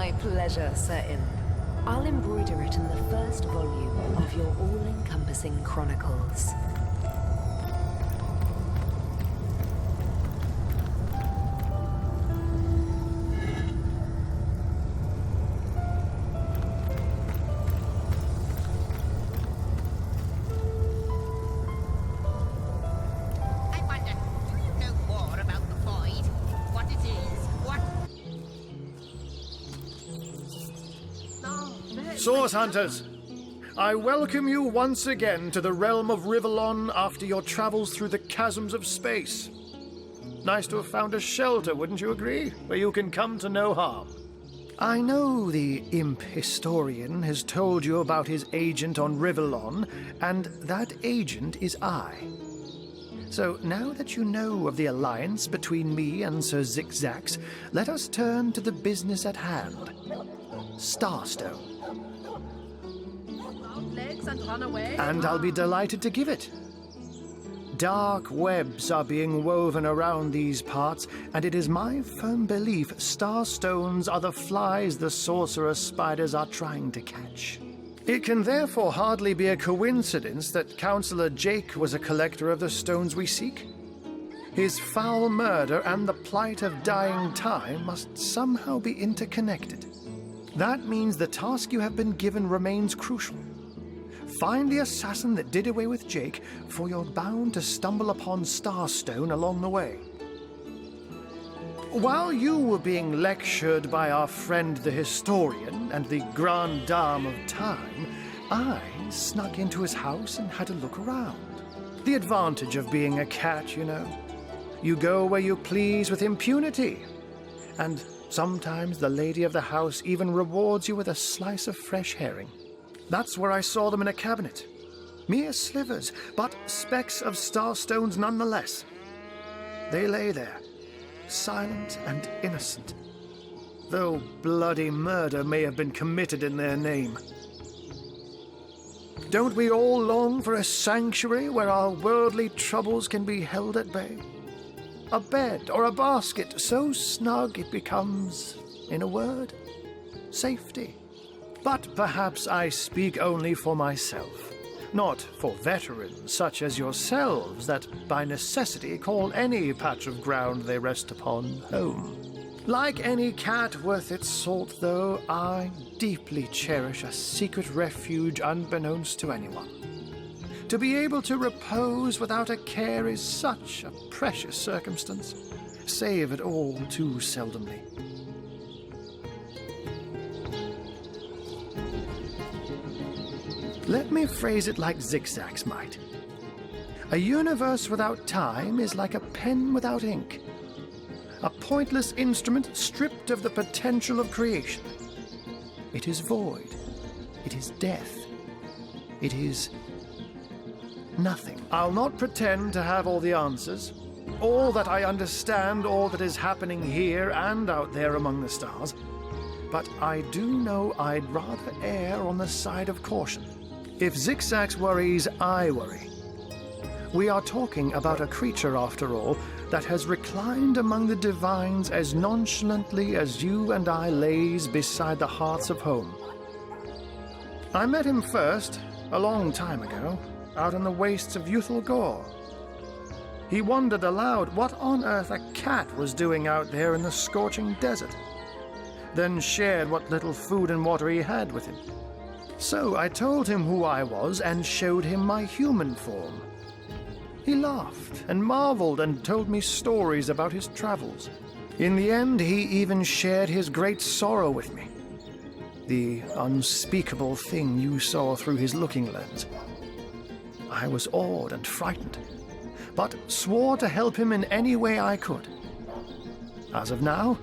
My pleasure, Sir Imp. I'll embroider it in the first volume of your all-encompassing chronicles. Source Hunters, I welcome you once again to the realm of Rivellon after your travels through the chasms of space. Nice to have found a shelter, wouldn't you agree? Where you can come to no harm. I know the imp historian has told you about his agent on Rivellon, and that agent is I. So now that you know of the alliance between me and Sir Zixzax, let us turn to the business at hand. Starstone. And I'll be delighted to give it. Dark webs are being woven around these parts, and it is my firm belief starstones are the flies the sorcerer spiders are trying to catch. It can therefore hardly be a coincidence that Councillor Jake was a collector of the stones we seek. His foul murder and the plight of dying time must somehow be interconnected. That means the task you have been given remains crucial. Find the assassin that did away with Jake, for you're bound to stumble upon Starstone along the way. While you were being lectured by our friend the historian and the grande dame of time, I snuck into his house and had a look around. The advantage of being a cat, you know. You go where you please with impunity. And sometimes the lady of the house even rewards you with a slice of fresh herring. That's where I saw them in a cabinet. Mere slivers, but specks of starstones nonetheless. They lay there, silent and innocent, though bloody murder may have been committed in their name. Don't we all long for a sanctuary where our worldly troubles can be held at bay? A bed or a basket so snug it becomes, in a word, safety. But perhaps I speak only for myself, not for veterans such as yourselves that by necessity call any patch of ground they rest upon home. Like any cat worth its salt, though, I deeply cherish a secret refuge unbeknownst to anyone. To be able to repose without a care is such a precious circumstance, save it all too seldomly. Let me phrase it like Zixzax might. A universe without time is like a pen without ink. A pointless instrument stripped of the potential of creation. It is void. It is death. It is nothing. I'll not pretend to have all the answers, all that I understand, all that is happening here and out there among the stars. But I do know I'd rather err on the side of caution. If Zixzax worries, I worry. We are talking about a creature, after all, that has reclined among the divines as nonchalantly as you and I laze beside the hearths of home. I met him first, a long time ago, out in the wastes of youthful Gore. He wondered aloud what on earth a cat was doing out there in the scorching desert, then shared what little food and water he had with him. So I told him who I was and showed him my human form. He laughed and marveled and told me stories about his travels. In the end, he even shared his great sorrow with me. The unspeakable thing you saw through his looking lens. I was awed and frightened, but swore to help him in any way I could. As of now,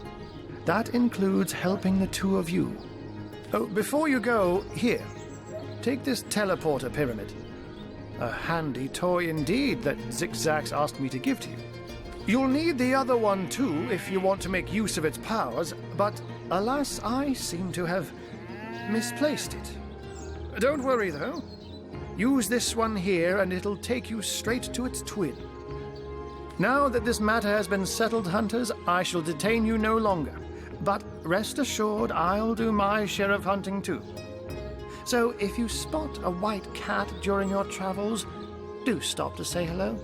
that includes helping the two of you. Oh, before you go, here, take this teleporter pyramid. A handy toy indeed that Zixzax asked me to give to you. You'll need the other one too if you want to make use of its powers, but alas, I seem to have misplaced it. Don't worry though. Use this one here and it'll take you straight to its twin. Now that this matter has been settled, hunters, I shall detain you no longer. But rest assured, I'll do my share of hunting too. So if you spot a white cat during your travels, do stop to say hello.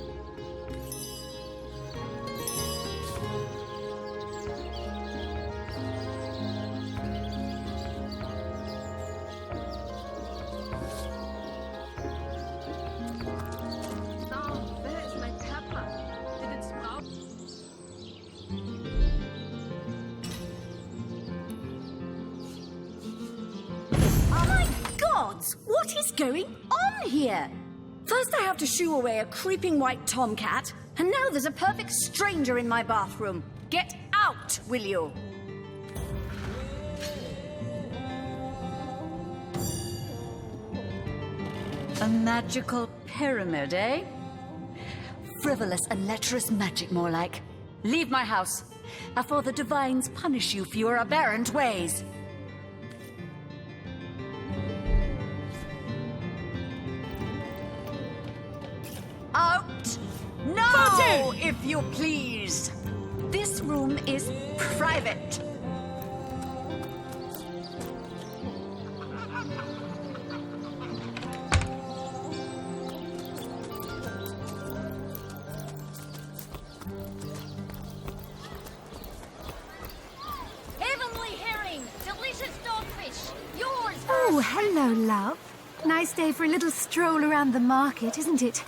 What is going on here? First I have to shoo away a creeping white tomcat, and now there's a perfect stranger in my bathroom. Get out, will you? A magical pyramid, eh? Frivolous and lecherous magic, more like. Leave my house, afore the divines punish you for your aberrant ways. Out! No, if you please. This room is private. Heavenly herring, delicious dogfish, yours. Oh, hello, love. Nice day for a little stroll around the market, isn't it?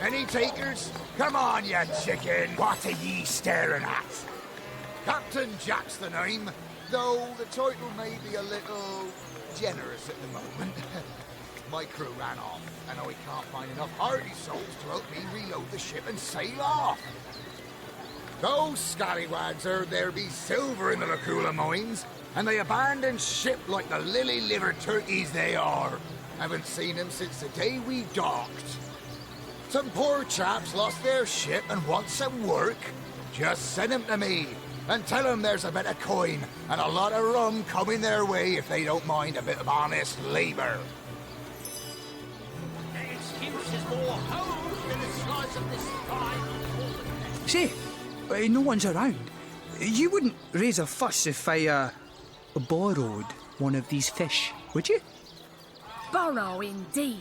Any takers? Come on, you chicken! What are ye staring at? Captain Jack's the name, though the title may be a little generous at the moment. My crew ran off, and I can't find enough hardy souls to help me reload the ship and sail off. Those scallywags heard there be silver in the Lacula mines, and they abandoned ship like the lily-livered turkeys they are. Haven't seen them since the day we docked. Some poor chaps lost their ship and want some work. Just send them to me, and tell them there's a bit of coin and a lot of rum coming their way if they don't mind a bit of honest labour. Excuses more hoes than a slice of this fine. Say, no one's around. You wouldn't raise a fuss if I, borrowed one of these fish, would you? Borrow indeed.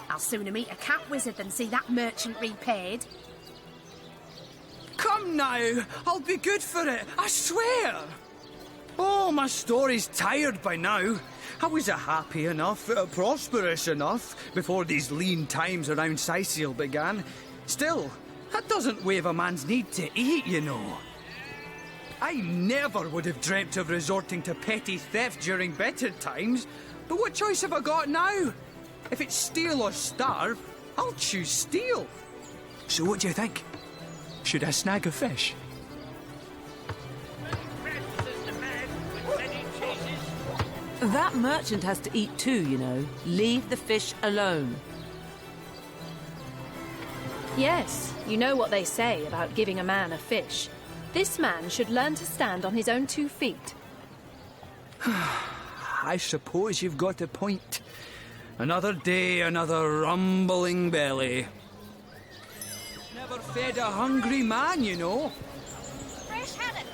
I'll sooner meet a cat wizard than see that merchant repaid. Come now, I'll be good for it, I swear. Oh, my story's tired by now. I was happy enough, prosperous enough, before these lean times around Sicil began. Still, that doesn't waive a man's need to eat, you know. I never would have dreamt of resorting to petty theft during better times, but what choice have I got now? If it's steal or starve, I'll choose steal. So what do you think? Should I snag a fish? That merchant has to eat too, you know. Leave the fish alone. Yes, you know what they say about giving a man a fish. This man should learn to stand on his own 2 feet. I suppose you've got a point. Another day, another rumbling belly. Never fed a hungry man, you know. Fresh haddock.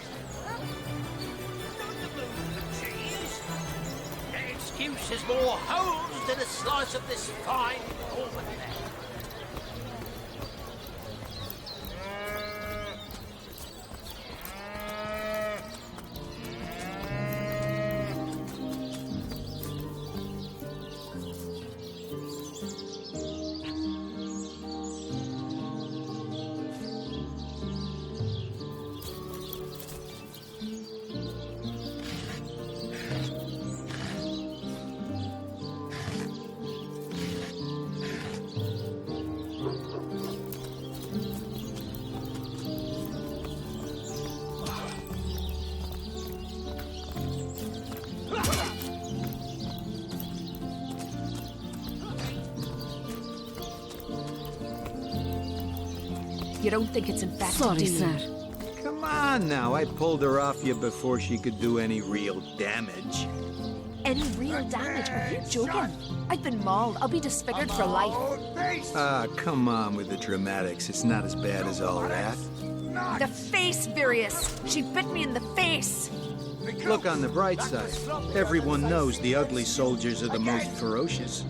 Excuses more hoes than a slice of this fine Coleman neck. You don't think it's infected, Sorry, do you? sir. Come on now, I pulled her off you before she could do any real damage. Any real damage? Are you joking? I've been mauled. I'll be disfigured for life. Ah, come on with the dramatics. It's not as bad as all that. The face, Virius! She bit me in the face! Look on the bright side. Everyone knows the ugly soldiers are the most ferocious.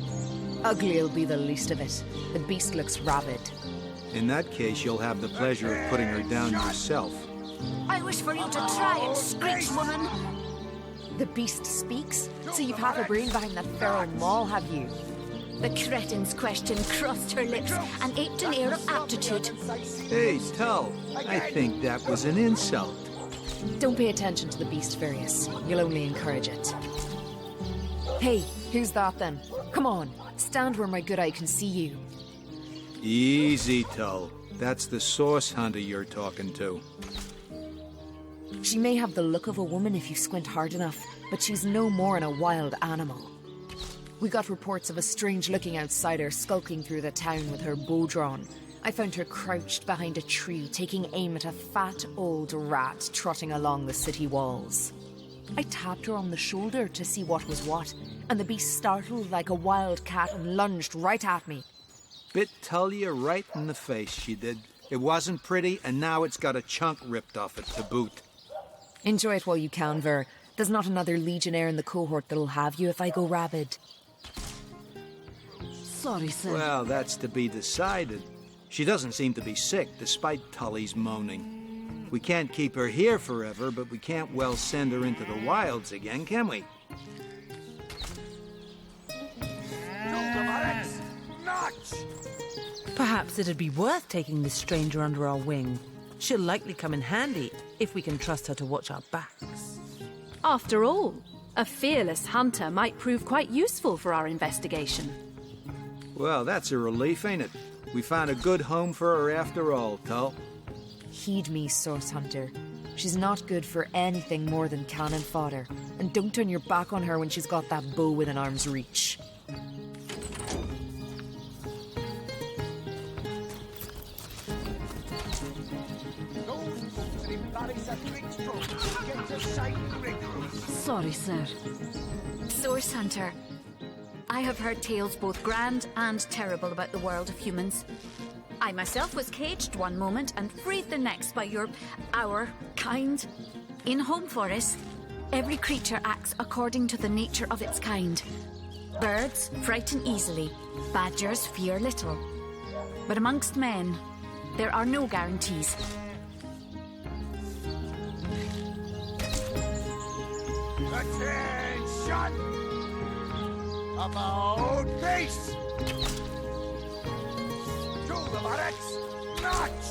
Ugly'll be the least of it. The beast looks rabid. In that case, you'll have the pleasure of putting her down yourself. I wish for you to try and screech, woman! The beast speaks? So you've half a brain behind that feral maul, have you? The cretin's question crossed her lips and aped an air of aptitude. Hey, Tull, I think that was an insult. Don't pay attention to the beast, Virius. You'll only encourage it. Hey, who's that then? Come on, stand where my good eye can see you. Easy, Tull. That's the source hunter you're talking to. She may have the look of a woman if you squint hard enough, but she's no more than a wild animal. We got reports of a strange-looking outsider skulking through the town with her bow drawn. I found her crouched behind a tree, taking aim at a fat old rat trotting along the city walls. I tapped her on the shoulder to see what was what, and the beast startled like a wild cat and lunged right at me. Bit Tullia right in the face, she did. It wasn't pretty, and now it's got a chunk ripped off it to boot. Enjoy it while you can, Ver. There's not another legionnaire in the cohort that'll have you if I go rabid. Sorry, sir. Well, that's to be decided. She doesn't seem to be sick, despite Tully's moaning. We can't keep her here forever, but we can't well send her into the wilds again, can we? Perhaps it'd be worth taking this stranger under our wing. She'll likely come in handy if we can trust her to watch our backs. After all, a fearless hunter might prove quite useful for our investigation. Well, that's a relief, ain't it? We found a good home for her after all, Tull. Heed me, Source Hunter. She's not good for anything more than cannon fodder. And don't turn your back on her when she's got that bow within arm's reach. Sorry, sir. Source Hunter. I have heard tales both grand and terrible about the world of humans. I myself was caged one moment and freed the next by our kind. In Home Forest, every creature acts according to the nature of its kind. Birds frighten easily, badgers fear little. But amongst men, there are no guarantees. Attention! About face! To the barracks! March!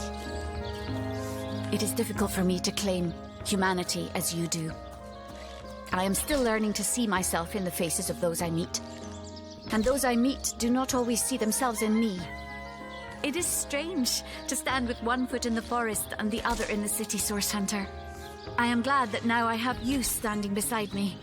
It is difficult for me to claim humanity as you do. I am still learning to see myself in the faces of those I meet. And those I meet do not always see themselves in me. It is strange to stand with one foot in the forest and the other in the city, Source Hunter. I am glad that now I have you standing beside me.